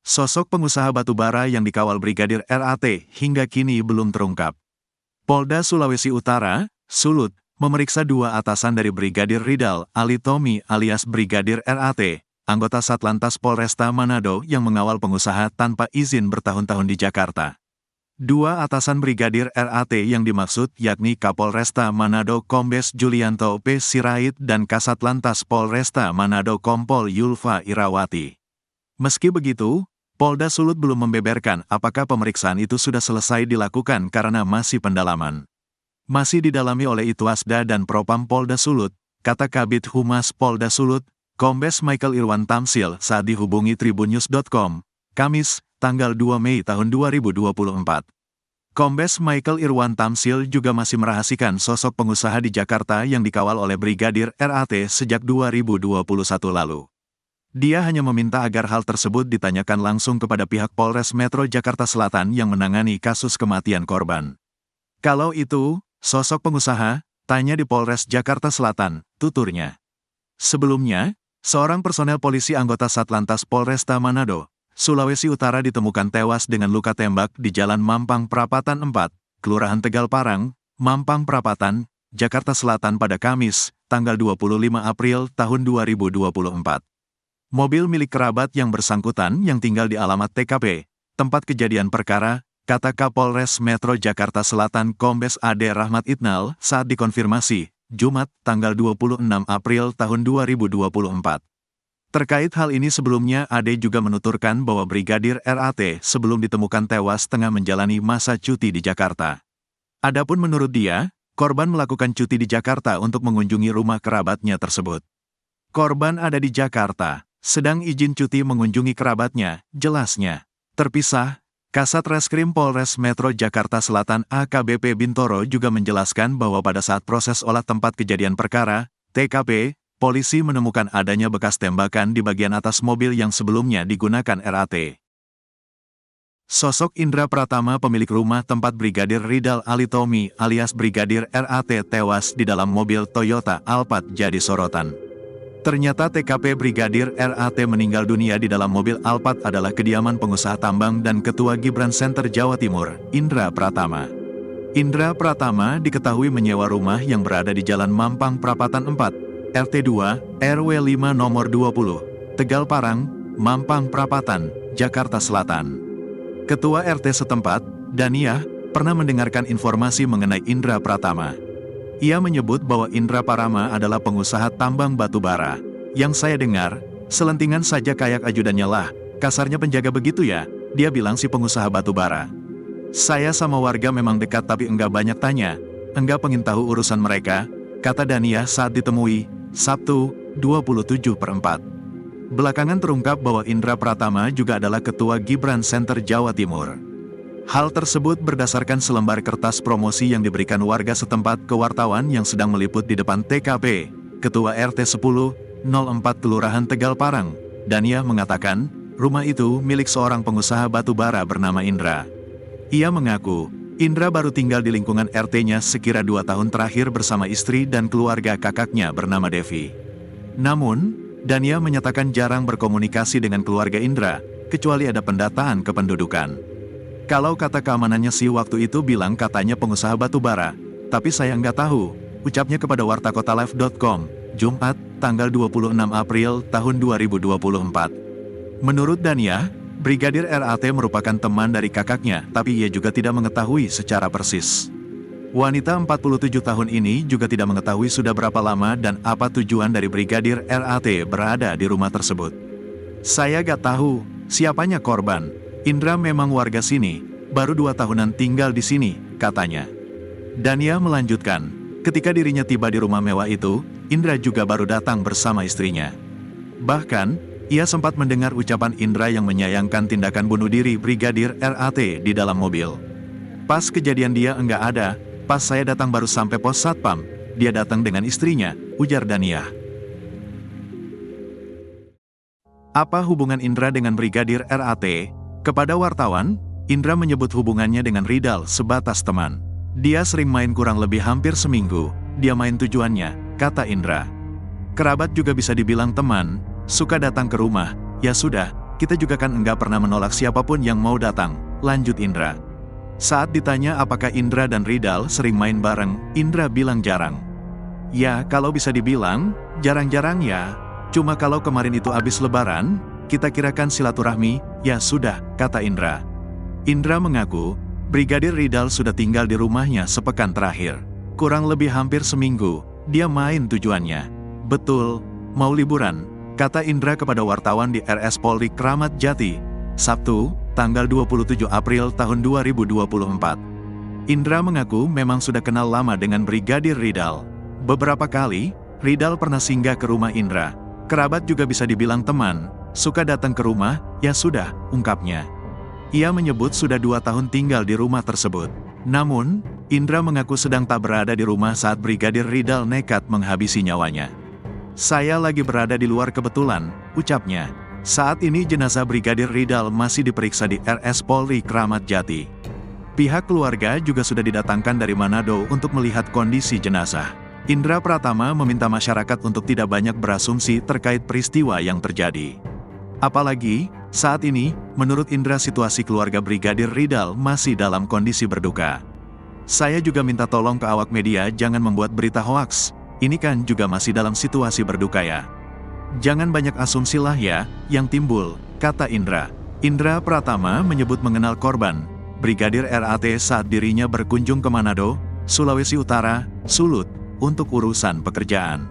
Sosok pengusaha batubara yang dikawal Brigadir RAT hingga kini belum terungkap. Polda Sulawesi Utara, Sulut, memeriksa dua atasan dari Brigadir Ridal Ali Tommy alias Brigadir RAT, anggota Satlantas Polresta Manado yang mengawal pengusaha tanpa izin bertahun-tahun di Jakarta. Dua atasan Brigadir RAT yang dimaksud yakni Kapolresta Manado Kombes Julianto P. Sirait dan Kasatlantas Polresta Manado Kompol Yulfa Irawati. Meski begitu, Polda Sulut belum membeberkan apakah pemeriksaan itu sudah selesai dilakukan karena masih pendalaman. Masih didalami oleh Itwasda dan Propam Polda Sulut, kata Kabid Humas Polda Sulut, Kombes Michael Irwan Tamsil saat dihubungi tribunnews.com, Kamis, tanggal 2 Mei tahun 2024. Kombes Michael Irwan Tamsil juga masih merahasiakan sosok pengusaha di Jakarta yang dikawal oleh Brigadir RAT sejak 2021 lalu. Dia hanya meminta agar hal tersebut ditanyakan langsung kepada pihak Polres Metro Jakarta Selatan yang menangani kasus kematian korban. Kalau itu, sosok pengusaha, tanya di Polres Jakarta Selatan, tuturnya. Sebelumnya, seorang personel polisi anggota Satlantas Polresta Manado, Sulawesi Utara ditemukan tewas dengan luka tembak di Jalan Mampang Prapatan 4, Kelurahan Tegal Parang, Mampang Prapatan, Jakarta Selatan pada Kamis, tanggal 25 April tahun 2024. Mobil milik kerabat yang bersangkutan yang tinggal di alamat TKP, tempat kejadian perkara, kata Kapolres Metro Jakarta Selatan Kombes Ade Rahmat Itnal saat dikonfirmasi, Jumat, tanggal 26 April tahun 2024. Terkait hal ini sebelumnya Ade juga menuturkan bahwa Brigadir RAT sebelum ditemukan tewas tengah menjalani masa cuti di Jakarta. Adapun menurut dia, korban melakukan cuti di Jakarta untuk mengunjungi rumah kerabatnya tersebut. Korban ada di Jakarta, sedang izin cuti mengunjungi kerabatnya, jelasnya. Terpisah, Kasat Reskrim Polres Metro Jakarta Selatan AKBP Bintoro juga menjelaskan bahwa pada saat proses olah tempat kejadian perkara, TKP, polisi menemukan adanya bekas tembakan di bagian atas mobil yang sebelumnya digunakan RAT. Sosok Indra Pratama pemilik rumah tempat Brigadir Ridal Ali Tommy alias Brigadir RAT tewas di dalam mobil Toyota Alphard jadi sorotan. Ternyata TKP Brigadir RAT meninggal dunia di dalam mobil Alphard adalah kediaman pengusaha tambang dan Ketua Gibran Center Jawa Timur, Indra Pratama. Indra Pratama diketahui menyewa rumah yang berada di Jalan Mampang Prapatan 4, RT 2, RW 5 nomor 20, Tegal Parang, Mampang Prapatan, Jakarta Selatan. Ketua RT setempat, Daniah, pernah mendengarkan informasi mengenai Indra Pratama. Ia menyebut bahwa Indra Pratama adalah pengusaha tambang batu bara. Yang saya dengar, selentingan saja kayak ajudannya lah, kasarnya penjaga begitu ya, dia bilang si pengusaha batu bara. Saya sama warga memang dekat tapi enggak banyak tanya, enggak pengen tahu urusan mereka, kata Daniah saat ditemui, Sabtu, 27/4. Belakangan terungkap bahwa Indra Pratama juga adalah Ketua Gibran Center Jawa Timur. Hal tersebut berdasarkan selembar kertas promosi yang diberikan warga setempat ke wartawan yang sedang meliput di depan TKP. Ketua RT 10, 04 Kelurahan Tegal Parang, Daniah mengatakan, rumah itu milik seorang pengusaha batu bara bernama Indra. Ia mengaku, Indra baru tinggal di lingkungan RT-nya sekira 2 tahun terakhir bersama istri dan keluarga kakaknya bernama Devi. Namun, Daniah menyatakan jarang berkomunikasi dengan keluarga Indra, kecuali ada pendataan kependudukan. Kalau kata keamanannya sih waktu itu bilang katanya pengusaha batu bara, tapi saya nggak tahu, ucapnya kepada wartakotalive.com, Jumat, tanggal 26 April tahun 2024. Menurut Daniah, Brigadir RAT merupakan teman dari kakaknya, tapi ia juga tidak mengetahui secara persis. Wanita 47 tahun ini juga tidak mengetahui sudah berapa lama dan apa tujuan dari Brigadir RAT berada di rumah tersebut. Saya gak tahu, siapanya korban. Indra memang warga sini, baru 2 tahunan tinggal di sini, katanya. Daniah melanjutkan, ketika dirinya tiba di rumah mewah itu, Indra juga baru datang bersama istrinya. Bahkan, ia sempat mendengar ucapan Indra yang menyayangkan tindakan bunuh diri Brigadir RAT di dalam mobil. Pas kejadian dia enggak ada, pas saya datang baru sampai pos Satpam, dia datang dengan istrinya, ujar Daniah. Apa hubungan Indra dengan Brigadir RAT? Kepada wartawan, Indra menyebut hubungannya dengan Ridal sebatas teman. Dia sering main kurang lebih hampir seminggu, dia main tujuannya, kata Indra. Kerabat juga bisa dibilang teman, suka datang ke rumah, ya sudah, kita juga kan enggak pernah menolak siapapun yang mau datang, lanjut Indra. Saat ditanya apakah Indra dan Rizal sering main bareng, Indra bilang jarang. Ya, kalau bisa dibilang, jarang-jarang ya. Cuma kalau kemarin itu habis lebaran, kita kirakan silaturahmi, ya sudah, kata Indra. Indra mengaku, Brigadir Rizal sudah tinggal di rumahnya sepekan terakhir. Kurang lebih hampir seminggu, dia main tujuannya. Betul, mau liburan, kata Indra kepada wartawan di RS Polri Kramat Jati, Sabtu, tanggal 27 April tahun 2024. Indra mengaku memang sudah kenal lama dengan Brigadir Rizal. Beberapa kali, Rizal pernah singgah ke rumah Indra. Kerabat juga bisa dibilang teman, suka datang ke rumah, ya sudah, ungkapnya. Ia menyebut sudah 2 tahun tinggal di rumah tersebut. Namun, Indra mengaku sedang tak berada di rumah saat Brigadir Rizal nekat menghabisi nyawanya. Saya lagi berada di luar kebetulan, ucapnya. Saat ini jenazah Brigadir Rizal masih diperiksa di RS Polri Kramat Jati. Pihak keluarga juga sudah didatangkan dari Manado untuk melihat kondisi jenazah. Indra Pratama meminta masyarakat untuk tidak banyak berasumsi terkait peristiwa yang terjadi. Apalagi, saat ini, menurut Indra situasi keluarga Brigadir Rizal masih dalam kondisi berduka. Saya juga minta tolong ke awak media jangan membuat berita hoaks. Ini kan juga masih dalam situasi berduka ya. Jangan banyak asumsi lah ya, yang timbul, kata Indra. Indra Pratama menyebut mengenal korban, Brigadir RAT saat dirinya berkunjung ke Manado, Sulawesi Utara, Sulut, untuk urusan pekerjaan.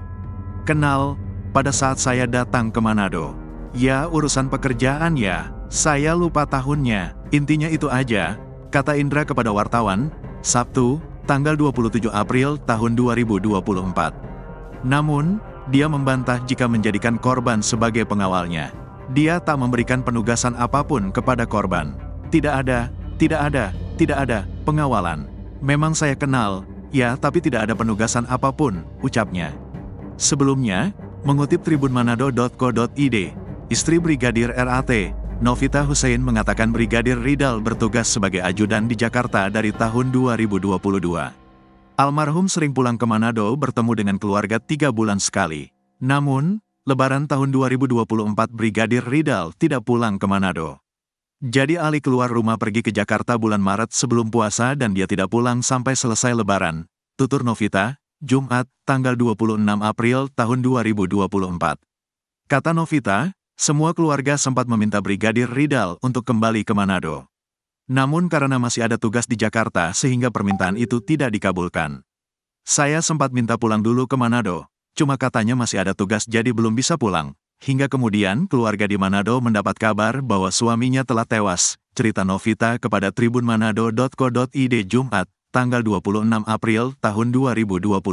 Kenal, pada saat saya datang ke Manado. Ya urusan pekerjaan ya, saya lupa tahunnya, intinya itu aja, kata Indra kepada wartawan, Sabtu, tanggal 27 April tahun 2024. Namun, dia membantah jika menjadikan korban sebagai pengawalnya. Dia tak memberikan penugasan apapun kepada korban. Tidak ada pengawalan. Memang saya kenal, ya tapi tidak ada penugasan apapun, ucapnya. Sebelumnya, mengutip tribunmanado.co.id, istri Brigadir RAT, Novita Hussein mengatakan Brigadir Rizal bertugas sebagai ajudan di Jakarta dari tahun 2022. Almarhum sering pulang ke Manado bertemu dengan keluarga 3 bulan sekali. Namun, Lebaran tahun 2024 Brigadir Rizal tidak pulang ke Manado. Jadi Ali keluar rumah pergi ke Jakarta bulan Maret sebelum puasa dan dia tidak pulang sampai selesai Lebaran, tutur Novita, Jumat, tanggal 26 April tahun 2024. Kata Novita, semua keluarga sempat meminta Brigadir Rizal untuk kembali ke Manado. Namun karena masih ada tugas di Jakarta sehingga permintaan itu tidak dikabulkan. Saya sempat minta pulang dulu ke Manado, cuma katanya masih ada tugas jadi belum bisa pulang. Hingga kemudian keluarga di Manado mendapat kabar bahwa suaminya telah tewas, cerita Novita kepada tribunmanado.co.id Jumat, tanggal 26 April tahun 2024.